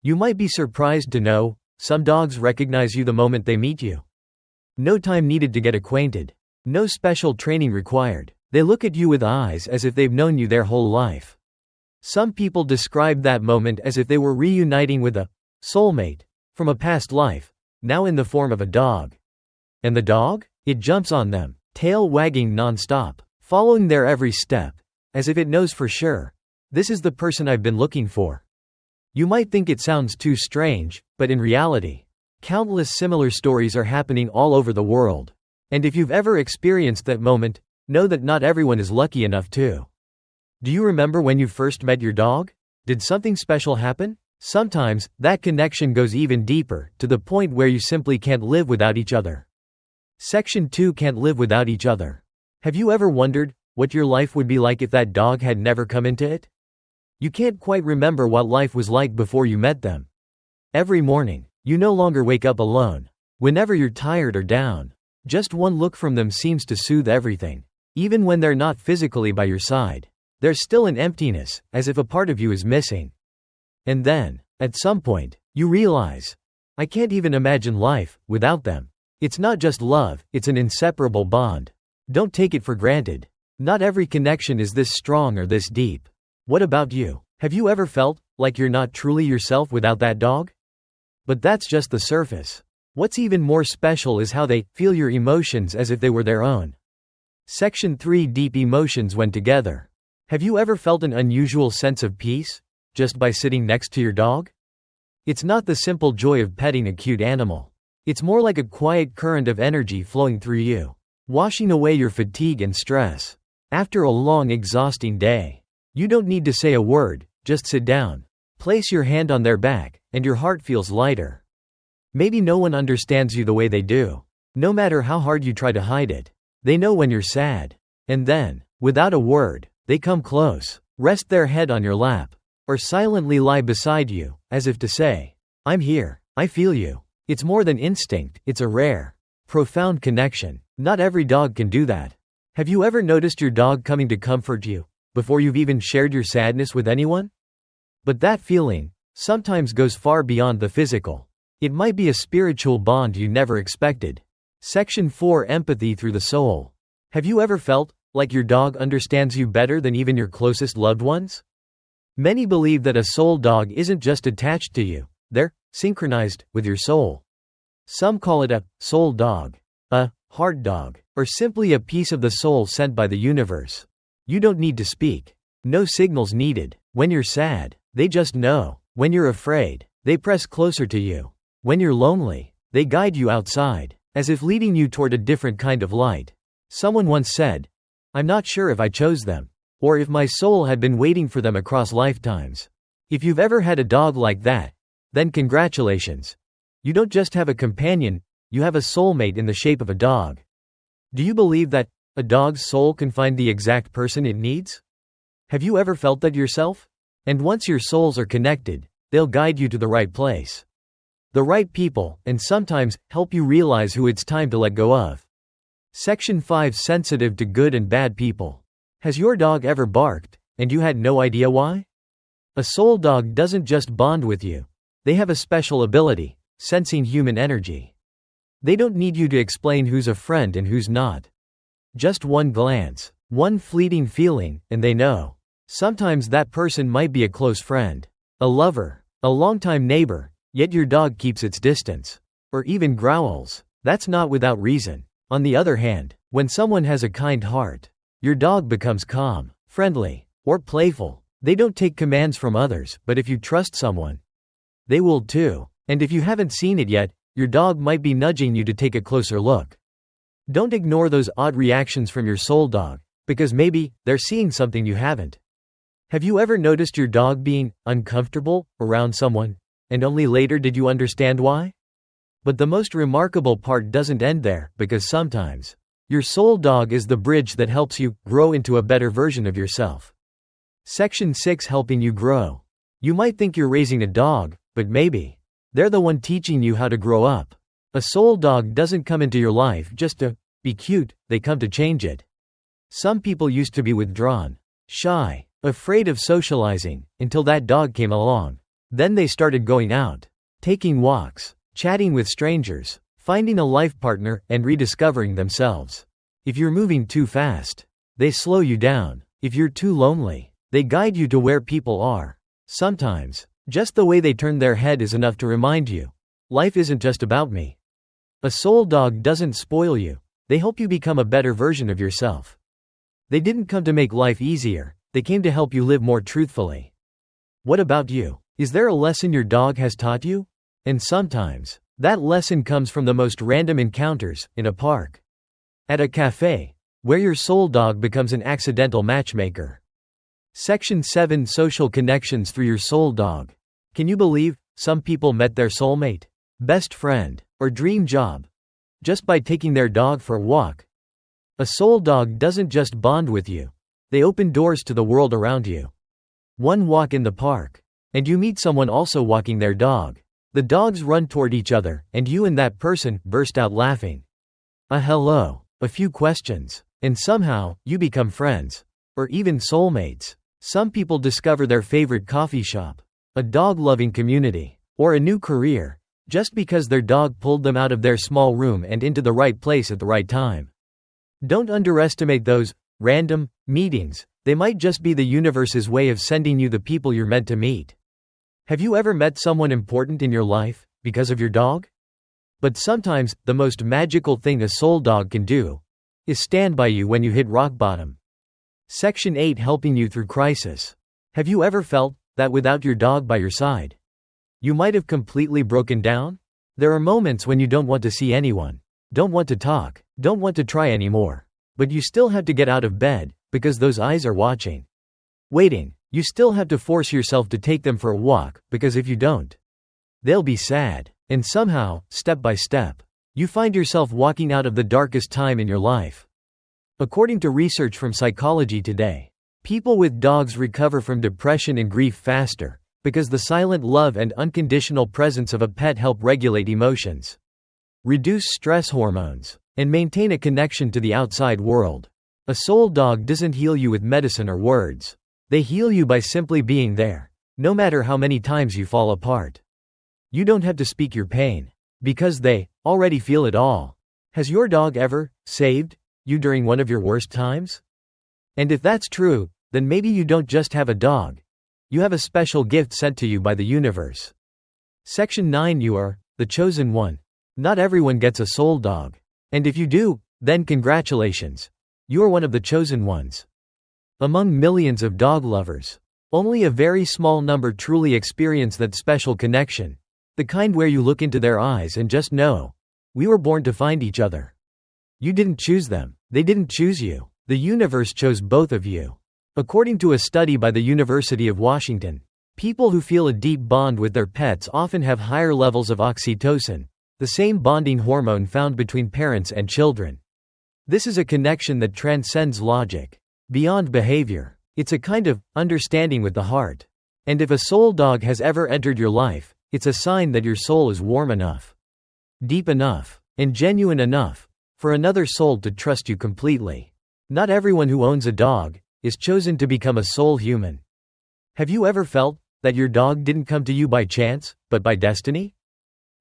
You might be surprised to know, some dogs recognize you the moment they meet you. No time needed to get acquainted. No special training required. They look at you with eyes as if they've known you their whole life. Some people describe that moment as if they were reuniting with a soulmate from a past life, now in the form of a dog. And the dog? It jumps on them, tail wagging non-stop, following their every step, as if it knows for sure, this is the person I've been looking for. You might think it sounds too strange, but in reality, countless similar stories are happening all over the world. And if you've ever experienced that moment, know that not everyone is lucky enough to. Do you remember when you first met your dog? Did something special happen? Sometimes, that connection goes even deeper, to the point where you simply can't live without each other. Section 2: Can't live without each other. Have you ever wondered what your life would be like if that dog had never come into it? You can't quite remember what life was like before you met them. Every morning, you no longer wake up alone. Whenever you're tired or down, just one look from them seems to soothe everything. Even when they're not physically by your side, there's still an emptiness, as if a part of you is missing. And then, at some point, you realize, I can't even imagine life without them. It's not just love, it's an inseparable bond. Don't take it for granted. Not every connection is this strong or this deep. What about you? Have you ever felt like you're not truly yourself without that dog? But that's just the surface. What's even more special is how they feel your emotions as if they were their own. Section 3: Deep emotions when together. Have you ever felt an unusual sense of peace just by sitting next to your dog? It's not the simple joy of petting a cute animal. It's more like a quiet current of energy flowing through you, washing away your fatigue and stress. After a long, exhausting day, you don't need to say a word, just sit down, place your hand on their back, and your heart feels lighter. Maybe no one understands you the way they do. No matter how hard you try to hide it, they know when you're sad. And then, without a word, they come close, rest their head on your lap, or silently lie beside you, as if to say, I'm here, I feel you. It's more than instinct, it's a rare, profound connection. Not every dog can do that. Have you ever noticed your dog coming to comfort you before you've even shared your sadness with anyone? But that feeling sometimes goes far beyond the physical. It might be a spiritual bond you never expected. Section 4: Empathy through the soul. Have you ever felt like your dog understands you better than even your closest loved ones? Many believe that a soul dog isn't just attached to you, they're synchronized with your soul. Some call it a soul dog, a heart dog, or simply a piece of the soul sent by the universe. You don't need to speak. No signals needed. When you're sad, they just know. When you're afraid, they press closer to you. When you're lonely, they guide you outside, as if leading you toward a different kind of light. Someone once said, I'm not sure if I chose them, or if my soul had been waiting for them across lifetimes. If you've ever had a dog like that, then congratulations. You don't just have a companion, you have a soulmate in the shape of a dog. Do you believe that a dog's soul can find the exact person it needs? Have you ever felt that yourself? And once your souls are connected, they'll guide you to the right place, the right people, and sometimes help you realize who it's time to let go of. Section 5: Sensitive to good and bad people. Has your dog ever barked, and you had no idea why? A soul dog doesn't just bond with you. They have a special ability, sensing human energy. They don't need you to explain who's a friend and who's not. Just one glance, one fleeting feeling, and they know. Sometimes that person might be a close friend, a lover, a longtime neighbor, yet your dog keeps its distance, or even growls. That's not without reason. On the other hand, when someone has a kind heart, your dog becomes calm, friendly, or playful. They don't take commands from others, but if you trust someone, they will too. And if you haven't seen it yet, your dog might be nudging you to take a closer look. Don't ignore those odd reactions from your soul dog, because maybe they're seeing something you haven't. Have you ever noticed your dog being uncomfortable around someone, and only later did you understand why? But the most remarkable part doesn't end there, because sometimes your soul dog is the bridge that helps you grow into a better version of yourself. Section 6: Helping you grow. You might think you're raising a dog, but maybe they're the one teaching you how to grow up. A soul dog doesn't come into your life just to be cute, they come to change it. Some people used to be withdrawn, shy, afraid of socializing, until that dog came along. Then they started going out, taking walks, chatting with strangers, finding a life partner, and rediscovering themselves. If you're moving too fast, they slow you down. If you're too lonely, they guide you to where people are. Sometimes, just the way they turn their head is enough to remind you, life isn't just about me. A soul dog doesn't spoil you, they help you become a better version of yourself. They didn't come to make life easier, they came to help you live more truthfully. What about you? Is there a lesson your dog has taught you? And sometimes, that lesson comes from the most random encounters, in a park, at a cafe, where your soul dog becomes an accidental matchmaker. Section 7: Social connections through your soul dog. Can you believe some people met their soulmate, best friend, or dream job just by taking their dog for a walk? A soul dog doesn't just bond with you, they open doors to the world around you. One walk in the park, and you meet someone also walking their dog. The dogs run toward each other, and you and that person burst out laughing. A hello, a few questions, and somehow, you become friends. Or even soulmates. Some people discover their favorite coffee shop, a dog-loving community, or a new career, just because their dog pulled them out of their small room and into the right place at the right time. Don't underestimate those random meetings. They might just be the universe's way of sending you the people you're meant to meet. Have you ever met someone important in your life because of your dog? But sometimes, the most magical thing a soul dog can do is stand by you when you hit rock bottom. Section 8: Helping you through crisis. Have you ever felt that without your dog by your side, you might have completely broken down? There are moments when you don't want to see anyone, don't want to talk, don't want to try anymore. But you still have to get out of bed, because those eyes are watching, waiting. You still have to force yourself to take them for a walk, because if you don't, they'll be sad. And somehow, step by step, you find yourself walking out of the darkest time in your life. According to research from Psychology Today, people with dogs recover from depression and grief faster, because the silent love and unconditional presence of a pet help regulate emotions, reduce stress hormones, and maintain a connection to the outside world. A soul dog doesn't heal you with medicine or words. They heal you by simply being there, no matter how many times you fall apart. You don't have to speak your pain, because they already feel it all. Has your dog ever saved you during one of your worst times? And if that's true, then maybe you don't just have a dog. You have a special gift sent to you by the universe. Section 9: You are the chosen one. Not everyone gets a soul dog. And if you do, then congratulations. You are one of the chosen ones. Among millions of dog lovers, only a very small number truly experience that special connection, the kind where you look into their eyes and just know, we were born to find each other. You didn't choose them, they didn't choose you. The universe chose both of you. According to a study by the University of Washington, people who feel a deep bond with their pets often have higher levels of oxytocin, the same bonding hormone found between parents and children. This is a connection that transcends logic, beyond behavior. It's a kind of understanding with the heart. And if a soul dog has ever entered your life, it's a sign that your soul is warm enough, deep enough, and genuine enough for another soul to trust you completely. Not everyone who owns a dog is chosen to become a soul human. Have you ever felt that your dog didn't come to you by chance, but by destiny?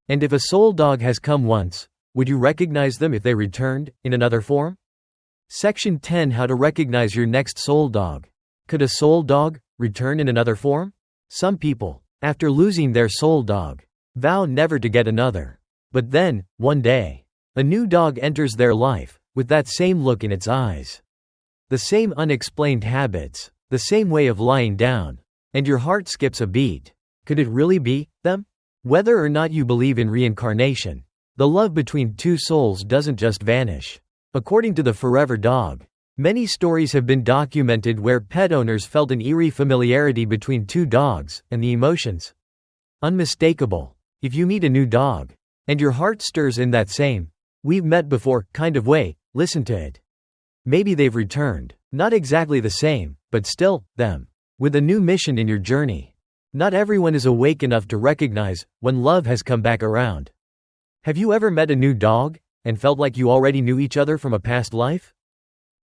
And if a soul dog has come once, would you recognize them if they returned, in another form? Section 10: How to recognize your next soul dog. Could a soul dog return in another form? Some people, after losing their soul dog, vow never to get another. But then, one day, a new dog enters their life, with that same look in its eyes, the same unexplained habits, the same way of lying down, and your heart skips a beat. Could it really be them? Whether or not you believe in reincarnation, the love between two souls doesn't just vanish. According to the Forever Dog, many stories have been documented where pet owners felt an eerie familiarity between two dogs, and the emotions unmistakable. If you meet a new dog, and your heart stirs in that same, we've met before kind of way, listen to it. Maybe they've returned, not exactly the same, but still, them, with a new mission in your journey. Not everyone is awake enough to recognize when love has come back around. Have you ever met a new dog and felt like you already knew each other from a past life?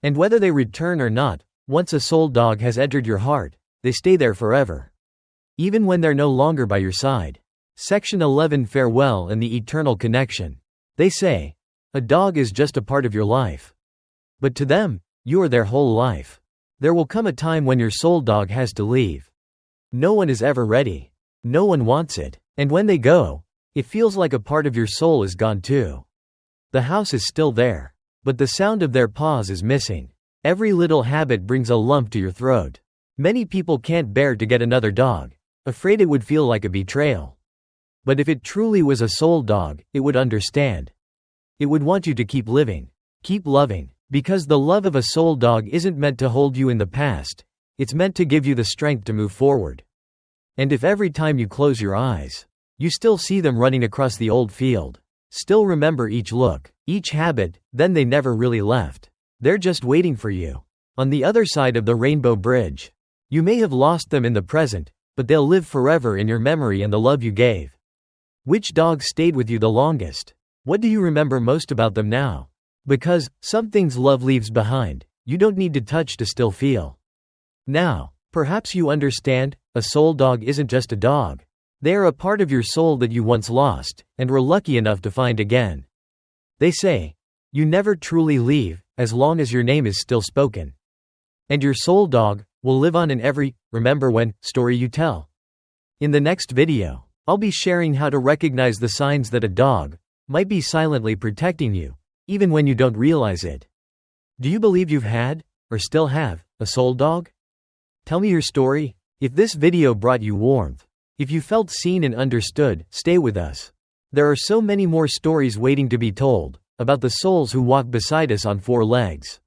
And whether they return or not, once a soul dog has entered your heart, they stay there forever. even when they're no longer by your side. Section 11, Farewell and the Eternal Connection. They say, a dog is just a part of your life. But to them, you are their whole life. There will come a time when your soul dog has to leave. No one is ever ready. No one wants it. And when they go, it feels like a part of your soul is gone too. The house is still there, but the sound of their paws is missing. Every little habit brings a lump to your throat. Many people can't bear to get another dog, afraid it would feel like a betrayal. But if it truly was a soul dog, it would understand. It would want you to keep living, keep loving, because the love of a soul dog isn't meant to hold you in the past, it's meant to give you the strength to move forward. And if every time you close your eyes, you still see them running across the old field, still remember each look, each habit, then they never really left. They're just waiting for you. On the other side of the rainbow bridge. You may have lost them in the present, but they'll live forever in your memory and the love you gave. Which dog stayed with you the longest? What do you remember most about them now? Because, some things love leaves behind, you don't need to touch to still feel. Now, perhaps you understand, a soul dog isn't just a dog. They are a part of your soul that you once lost, and were lucky enough to find again. They say, you never truly leave, as long as your name is still spoken. And your soul dog will live on in every remember when story you tell. In the next video, I'll be sharing how to recognize the signs that a dog might be silently protecting you, even when you don't realize it. Do you believe you've had, or still have, a soul dog? Tell me your story. If this video brought you warmth, if you felt seen and understood, stay with us. There are so many more stories waiting to be told, about the souls who walk beside us on four legs.